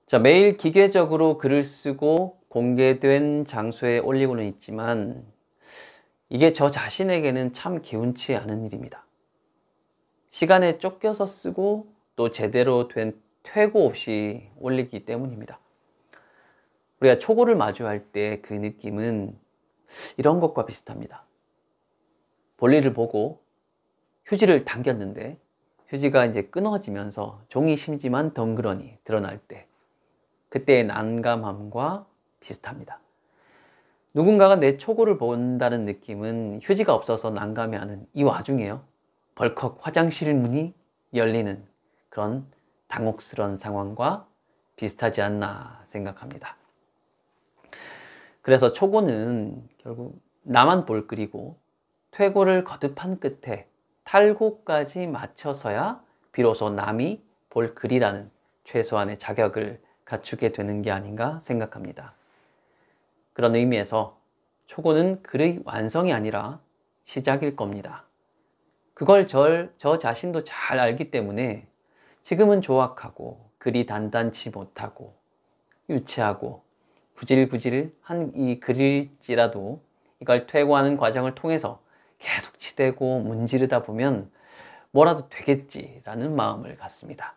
자, 매일 기계적으로 글을 쓰고 공개된 장소에 올리고는 있지만 이게 저 자신에게는 참 개운치 않은 일입니다. 시간에 쫓겨서 쓰고 또 제대로 된 퇴고 없이 올리기 때문입니다. 우리가 초고를 마주할 때 그 느낌은 이런 것과 비슷합니다. 볼일을 보고 휴지를 당겼는데 휴지가 이제 끊어지면서 종이 심지만 덩그러니 드러날 때 그때의 난감함과 비슷합니다. 누군가가 내 초고를 본다는 느낌은 휴지가 없어서 난감해하는 이 와중에요, 벌컥 화장실 문이 열리는 그런 당혹스러운 상황과 비슷하지 않나 생각합니다. 그래서 초고는 결국 나만 볼 글이고 퇴고를 거듭한 끝에 탈고까지 맞춰서야 비로소 남이 볼 글이라는 최소한의 자격을 갖추게 되는 게 아닌가 생각합니다. 그런 의미에서 초고는 글의 완성이 아니라 시작일 겁니다. 그걸 저 자신도 잘 알기 때문에 지금은 조악하고 글이 단단치 못하고 유치하고 구질구질한 이 글일지라도 이걸 퇴고하는 과정을 통해서 계속 치대고 문지르다 보면 뭐라도 되겠지라는 마음을 갖습니다.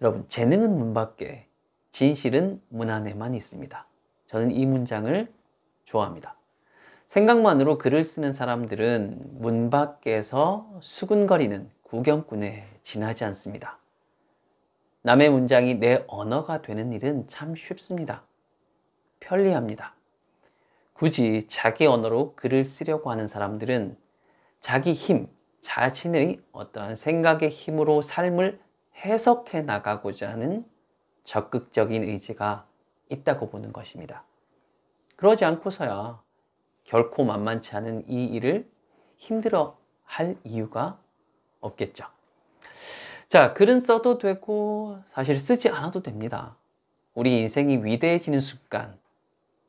여러분, 재능은 문 밖에, 진실은 문 안에만 있습니다. 저는 이 문장을 좋아합니다. 생각만으로 글을 쓰는 사람들은 문 밖에서 수군거리는 구경꾼에 지나지 않습니다. 남의 문장이 내 언어가 되는 일은 참 쉽습니다. 편리합니다. 굳이 자기 언어로 글을 쓰려고 하는 사람들은 자기 힘, 자신의 어떠한 생각의 힘으로 삶을 해석해 나가고자 하는 적극적인 의지가 있다고 보는 것입니다. 그러지 않고서야 결코 만만치 않은 이 일을 힘들어 할 이유가 없겠죠. 자, 글은 써도 되고 사실 쓰지 않아도 됩니다. 우리 인생이 위대해지는 순간,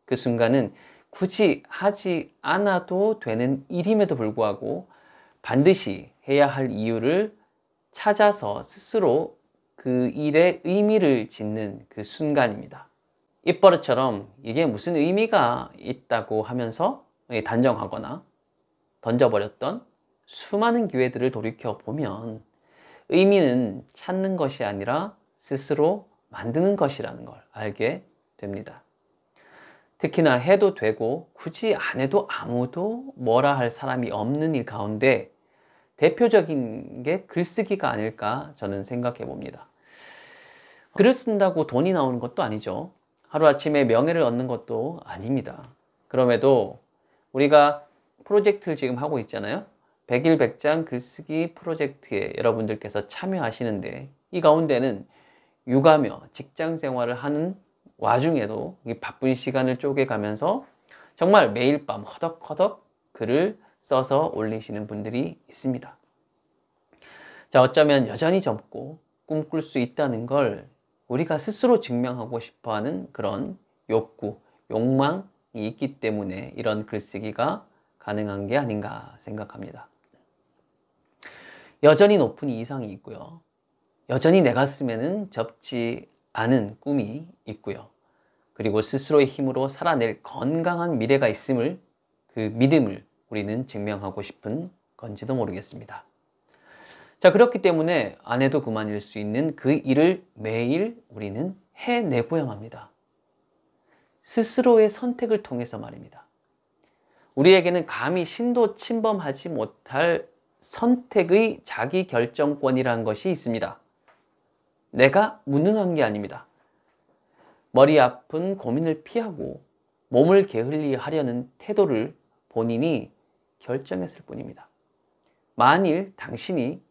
그 순간은 굳이 하지 않아도 되는 일임에도 불구하고 반드시 해야 할 이유를 찾아서 스스로 그 일에 의미를 짓는 그 순간입니다. 입버릇처럼 이게 무슨 의미가 있다고 하면서 단정하거나 던져버렸던 수많은 기회들을 돌이켜보면 의미는 찾는 것이 아니라 스스로 만드는 것이라는 걸 알게 됩니다. 특히나 해도 되고 굳이 안 해도 아무도 뭐라 할 사람이 없는 일 가운데 대표적인 게 글쓰기가 아닐까 저는 생각해 봅니다. 글을 쓴다고 돈이 나오는 것도 아니죠. 하루아침에 명예를 얻는 것도 아닙니다. 그럼에도 우리가 프로젝트를 지금 하고 있잖아요. 100일 100장 글쓰기 프로젝트에 여러분들께서 참여하시는데 이 가운데는 육아며 직장 생활을 하는 와중에도 바쁜 시간을 쪼개가면서 정말 매일 밤 허덕허덕 글을 써서 올리시는 분들이 있습니다. 자, 어쩌면 여전히 젊고 꿈꿀 수 있다는 걸 우리가 스스로 증명하고 싶어하는 그런 욕구, 욕망이 있기 때문에 이런 글쓰기가 가능한 게 아닌가 생각합니다. 여전히 높은 이상이 있고요. 여전히 내 가슴에는 접지 않은 꿈이 있고요. 그리고 스스로의 힘으로 살아낼 건강한 미래가 있음을, 그 믿음을 우리는 증명하고 싶은 건지도 모르겠습니다. 자, 그렇기 때문에 안 해도 그만일 수 있는 그 일을 매일 우리는 해내고야 합니다. 스스로의 선택을 통해서 말입니다. 우리에게는 감히 신도 침범하지 못할 선택의 자기 결정권이라는 것이 있습니다. 내가 무능한 게 아닙니다. 머리 아픈 고민을 피하고 몸을 게을리 하려는 태도를 본인이 결정했을 뿐입니다. 만일 당신이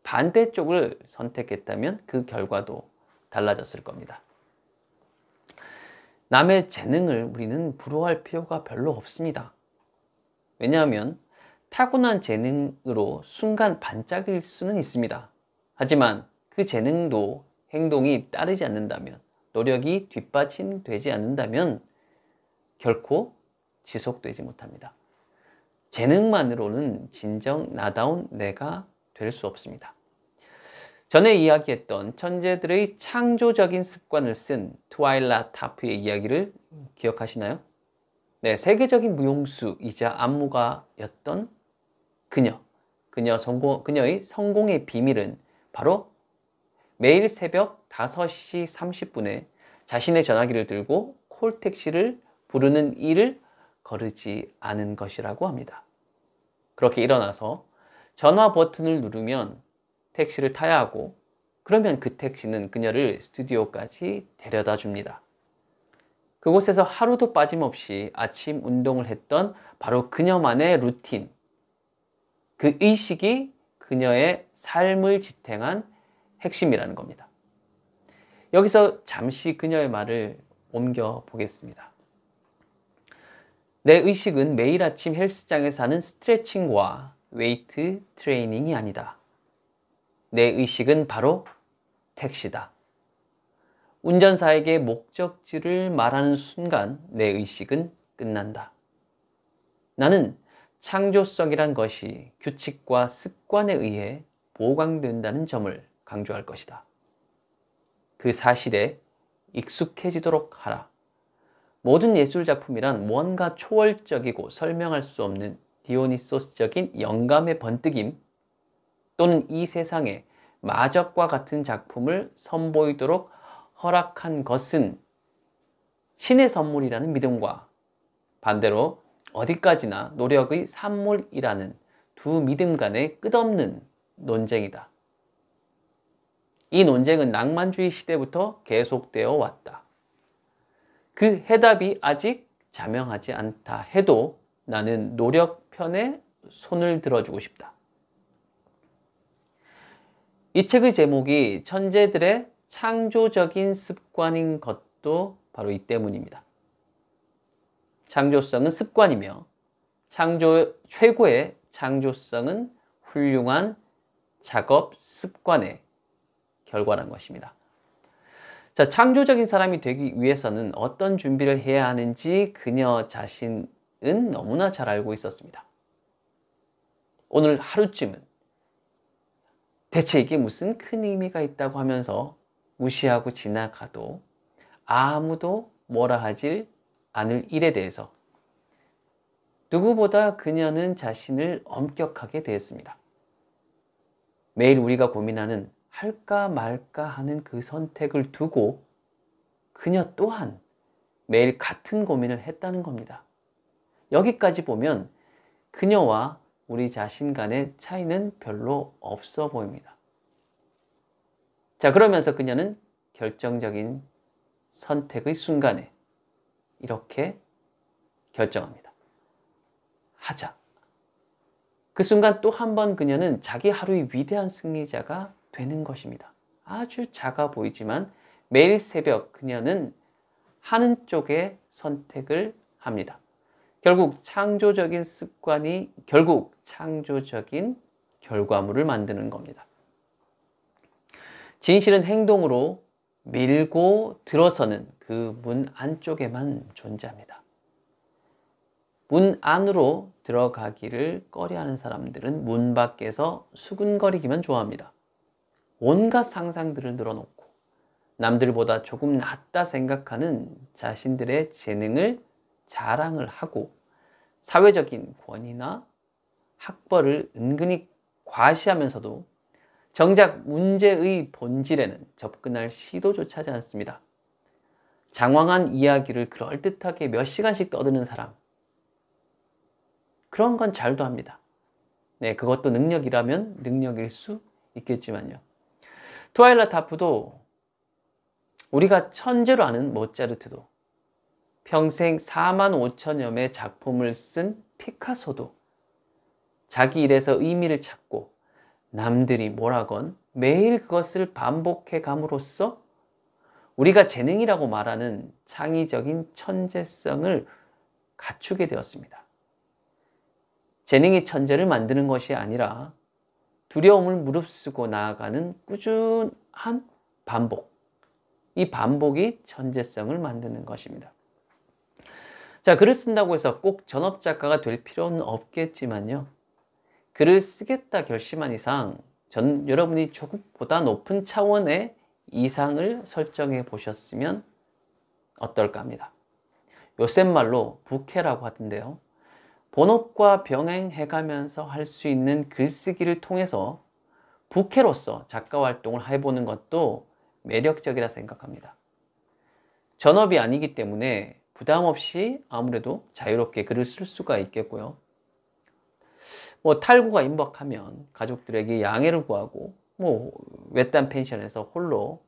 반대쪽을 선택했다면 그 결과도 달라졌을 겁니다. 남의 재능을 우리는 부러워할 필요가 별로 없습니다. 왜냐하면 타고난 재능으로 순간 반짝일 수는 있습니다. 하지만 그 재능도 행동이 따르지 않는다면, 노력이 뒷받침되지 않는다면 결코 지속되지 못합니다. 재능만으로는 진정 나다운 내가 될 수 없습니다. 전에 이야기했던 천재들의 창조적인 습관을 쓴 트와일라 타프의 이야기를 기억하시나요? 네, 세계적인 무용수이자 안무가였던 그녀의 성공의 비밀은 바로 매일 새벽 5시 30분에 자신의 전화기를 들고 콜택시를 부르는 일을 거르지 않은 것이라고 합니다. 그렇게 일어나서 전화 버튼을 누르면 택시를 타야 하고, 그러면 그 택시는 그녀를 스튜디오까지 데려다 줍니다. 그곳에서 하루도 빠짐없이 아침 운동을 했던 바로 그녀만의 루틴, 그 의식이 그녀의 삶을 지탱한 핵심이라는 겁니다. 여기서 잠시 그녀의 말을 옮겨 보겠습니다. 내 의식은 매일 아침 헬스장에서 하는 스트레칭과 웨이트 트레이닝이 아니다. 내 의식은 바로 택시다. 운전사에게 목적지를 말하는 순간 내 의식은 끝난다. 나는 창조성이란 것이 규칙과 습관에 의해 보강된다는 점을 강조할 것이다. 그 사실에 익숙해지도록 하라. 모든 예술작품이란 무언가 초월적이고 설명할 수 없는 디오니소스적인 영감의 번뜩임, 또는 이 세상에 마적과 같은 작품을 선보이도록 허락한 것은 신의 선물이라는 믿음과 반대로 어디까지나 노력의 산물이라는 두 믿음 간의 끝없는 논쟁이다. 이 논쟁은 낭만주의 시대부터 계속되어 왔다. 그 해답이 아직 자명하지 않다 해도 나는 노력 편에 손을 들어주고 싶다. 이 책의 제목이 천재들의 창조적인 습관인 것도 바로 이 때문입니다. 창조성은 습관이며 최고의 창조성은 훌륭한 작업 습관의 결과라는 것입니다. 자, 창조적인 사람이 되기 위해서는 어떤 준비를 해야 하는지 그녀 자신은 너무나 잘 알고 있었습니다. 오늘 하루쯤은 대체 이게 무슨 큰 의미가 있다고 하면서 무시하고 지나가도 아무도 뭐라 하질 않을 일에 대해서 누구보다 그녀는 자신을 엄격하게 대했습니다. 매일 우리가 고민하는 할까 말까 하는 그 선택을 두고 그녀 또한 매일 같은 고민을 했다는 겁니다. 여기까지 보면 그녀와 우리 자신 간의 차이는 별로 없어 보입니다. 자, 그러면서 그녀는 결정적인 선택의 순간에 이렇게 결정합니다. 하자. 그 순간 또 한 번 그녀는 자기 하루의 위대한 승리자가 되는 것입니다. 아주 작아 보이지만 매일 새벽 그녀는 하는 쪽의 선택을 합니다. 결국 창조적인 습관이 결국 창조적인 결과물을 만드는 겁니다. 진실은 행동으로 밀고 들어서는 그 문 안쪽에만 존재합니다. 문 안으로 들어가기를 꺼려하는 사람들은 문 밖에서 수근거리기만 좋아합니다. 온갖 상상들을 늘어놓고 남들보다 조금 낫다 생각하는 자신들의 재능을 자랑을 하고 사회적인 권위나 학벌을 은근히 과시하면서도 정작 문제의 본질에는 접근할 시도조차 하지 않습니다. 장황한 이야기를 그럴듯하게 몇 시간씩 떠드는 사람, 그런 건 잘도 합니다. 네, 그것도 능력이라면 능력일 수 있겠지만요. 트와일라 타프도 우리가 천재로 아는 모차르트도 평생 4만 5천여 매 작품을 쓴 피카소도 자기 일에서 의미를 찾고 남들이 뭐라건 매일 그것을 반복해 감으로써 우리가 재능이라고 말하는 창의적인 천재성을 갖추게 되었습니다. 재능이 천재를 만드는 것이 아니라 두려움을 무릅쓰고 나아가는 꾸준한 반복, 이 반복이 천재성을 만드는 것입니다. 자, 글을 쓴다고 해서 꼭 전업작가가 될 필요는 없겠지만요. 글을 쓰겠다 결심한 이상 전 여러분이 조금보다 높은 차원의 이상을 설정해 보셨으면 어떨까 합니다. 요새 말로 부캐라고 하던데요. 본업과 병행해 가면서 할 수 있는 글쓰기를 통해서 부캐로서 작가 활동을 해보는 것도 매력적이라 생각합니다. 전업이 아니기 때문에 부담 없이 아무래도 자유롭게 글을 쓸 수가 있겠고요. 탈고가 임박하면 가족들에게 양해를 구하고 외딴 펜션에서 홀로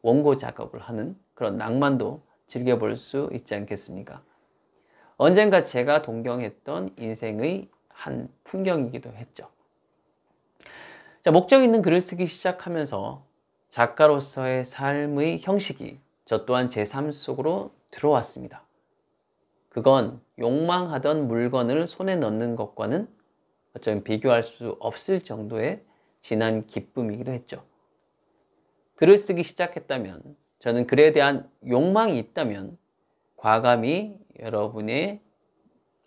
원고 작업을 하는 그런 낭만도 즐겨볼 수 있지 않겠습니까? 언젠가 제가 동경했던 인생의 한 풍경이기도 했죠. 자, 목적 있는 글을 쓰기 시작하면서 작가로서의 삶의 형식이 저 또한 제 삶 속으로 들어왔습니다. 그건 욕망하던 물건을 손에 넣는 것과는 어쩌면 비교할 수 없을 정도의 진한 기쁨이기도 했죠. 글을 쓰기 시작했다면, 저는 글에 대한 욕망이 있다면 과감히 여러분의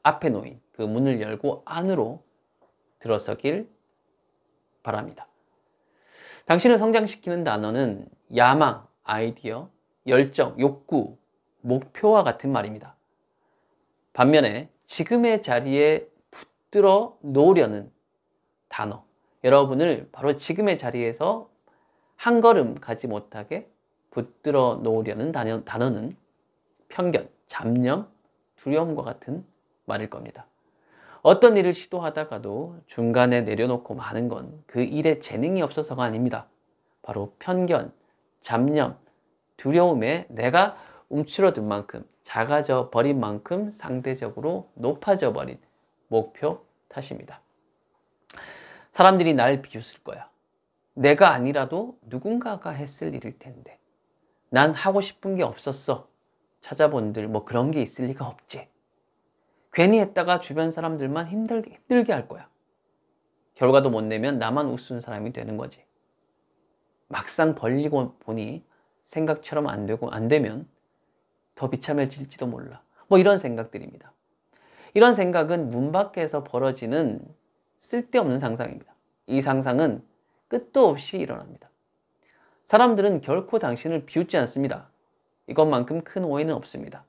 앞에 놓인 그 문을 열고 안으로 들어서길 바랍니다. 당신을 성장시키는 단어는 야망, 아이디어, 열정, 욕구, 목표와 같은 말입니다. 반면에 지금의 자리에 붙들어 놓으려는 단어, 여러분을 바로 지금의 자리에서 한 걸음 가지 못하게 붙들어 놓으려는 단어는 편견, 잡념, 두려움과 같은 말일 겁니다. 어떤 일을 시도하다가도 중간에 내려놓고 마는 건 그 일에 재능이 없어서가 아닙니다. 바로 편견, 잡념, 두려움에 내가 움츠러든 만큼, 작아져 버린 만큼 상대적으로 높아져 버린 목표 탓입니다. 사람들이 날 비웃을 거야. 내가 아니라도 누군가가 했을 일일 텐데. 난 하고 싶은 게 없었어. 찾아본들 그런 게 있을 리가 없지. 괜히 했다가 주변 사람들만 힘들게 할 거야. 결과도 못 내면 나만 우스운 사람이 되는 거지. 막상 벌리고 보니 생각처럼 안 되면 더 비참해질지도 몰라. 이런 생각들입니다. 이런 생각은 문 밖에서 벌어지는 쓸데없는 상상입니다. 이 상상은 끝도 없이 일어납니다. 사람들은 결코 당신을 비웃지 않습니다. 이것만큼 큰 오해는 없습니다.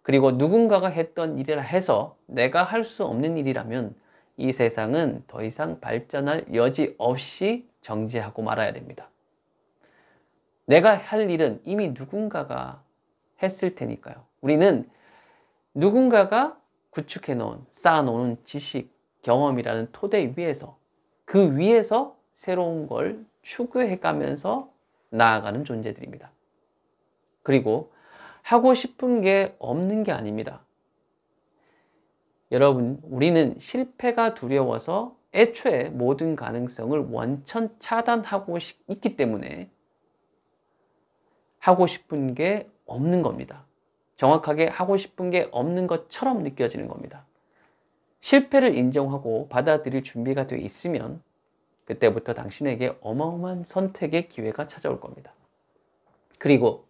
그리고 누군가가 했던 일이라 해서 내가 할 수 없는 일이라면 이 세상은 더 이상 발전할 여지 없이 정지하고 말아야 됩니다. 내가 할 일은 이미 누군가가 했을 테니까요. 우리는 누군가가 구축해 놓은, 쌓아 놓은 지식, 경험이라는 토대 위에서, 그 위에서 새로운 걸 추구해 가면서 나아가는 존재들입니다. 그리고 하고 싶은 게 없는 게 아닙니다. 여러분, 우리는 실패가 두려워서 애초에 모든 가능성을 원천 차단하고 있기 때문에 하고 싶은 게 없는 겁니다. 정확하게 하고 싶은 게 없는 것처럼 느껴지는 겁니다. 실패를 인정하고 받아들일 준비가 되어 있으면 그때부터 당신에게 어마어마한 선택의 기회가 찾아올 겁니다. 그리고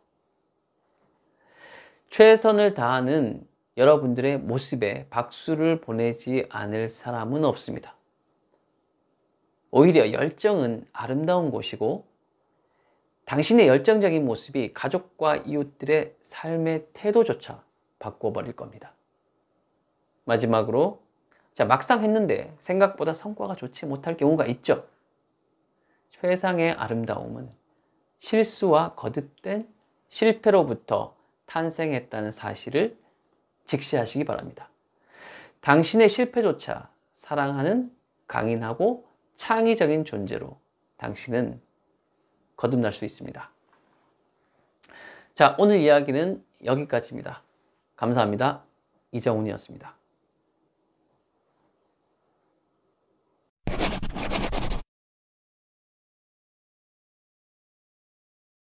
최선을 다하는 여러분들의 모습에 박수를 보내지 않을 사람은 없습니다. 오히려 열정은 아름다운 곳이고 당신의 열정적인 모습이 가족과 이웃들의 삶의 태도조차 바꿔버릴 겁니다. 마지막으로 막상 했는데 생각보다 성과가 좋지 못할 경우가 있죠. 최상의 아름다움은 실수와 거듭된 실패로부터 탄생했다는 사실을 직시하시기 바랍니다. 당신의 실패조차 사랑하는 강인하고 창의적인 존재로 당신은 거듭날 수 있습니다. 자, 오늘 이야기는 여기까지입니다. 감사합니다. 이정훈이었습니다.